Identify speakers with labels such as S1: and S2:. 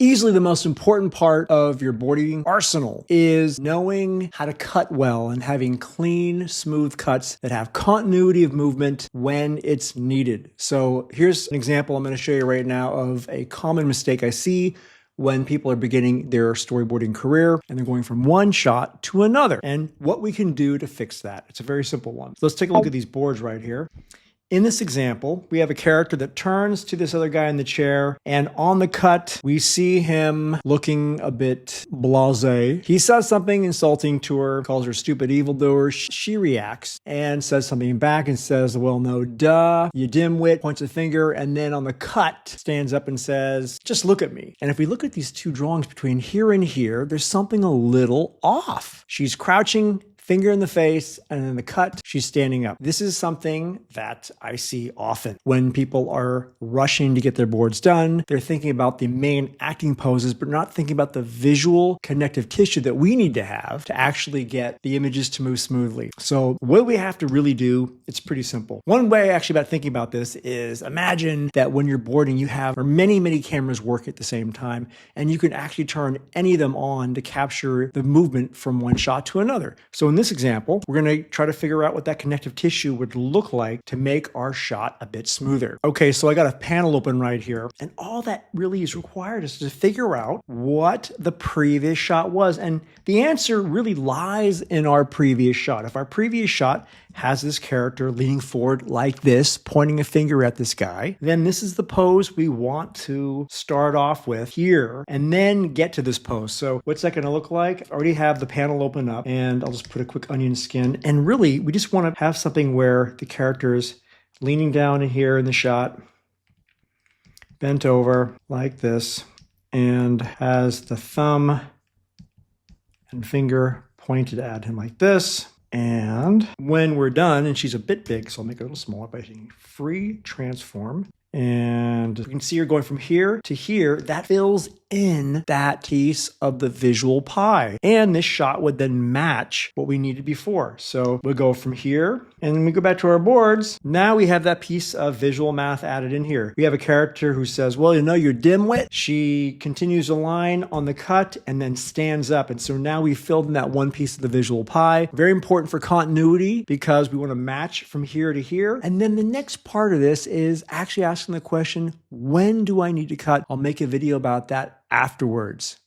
S1: Easily the most important part of your boarding arsenal is knowing how to cut well and having clean, smooth cuts that have continuity of movement when it's needed. So here's an example I'm going to show you right now of a common mistake I see when people are beginning their storyboarding career and they're going from one shot to another, and what we can do to fix that. It's a very simple one. So let's take a look at these boards right here. In this example, we have a character that turns to this other guy in the chair, and on the cut, we see him looking a bit blasé. He says something insulting to her, calls her stupid evildoer. She reacts and says something back and says, well, no, duh, you dimwit, points a finger, and then on the cut, stands up and says, just look at me. And if we look at these two drawings between here and here, there's something a little off. She's crouching, finger in the face, and in the cut, she's standing up. This is something that I see often when people are rushing to get their boards done. They're thinking about the main acting poses, but not thinking about the visual connective tissue that we need to have to actually get the images to move smoothly. So what we have to really do, it's pretty simple. One way actually about thinking about this is imagine that when you're boarding, you have many cameras work at the same time, and you can actually turn any of them on to capture the movement from one shot to another. So in this example, we're going to try to figure out what that connective tissue would look like to make our shot a bit smoother. Okay, so I got a panel open right here, and all that really is required is to figure out what the previous shot was. And the answer really lies in our previous shot. If our previous shot has this character leaning forward like this, pointing a finger at this guy, then this is the pose we want to start off with here and then get to this pose. So what's that going to look like? I already have the panel open up, and I'll just put a quick onion skin. And really, we just want to have something where the character is leaning down in here in the shot, bent over like this, and has the thumb and finger pointed at him like this. And when we're done, and she's a bit big, so I'll make it a little smaller by hitting free transform. And you can see her going from here to here. That fills in that piece of the visual pie. And this shot would then match what we needed before. So we'll go from here, and then we go back to our boards. Now we have that piece of visual math added in here. We have a character who says, well, you know, you're dimwit. She continues a line on the cut and then stands up. And so now we filled in that one piece of the visual pie. Very important for continuity because we want to match from here to here. And then the next part of this is actually asking the question, when do I need to cut? I'll make a video about that afterwards.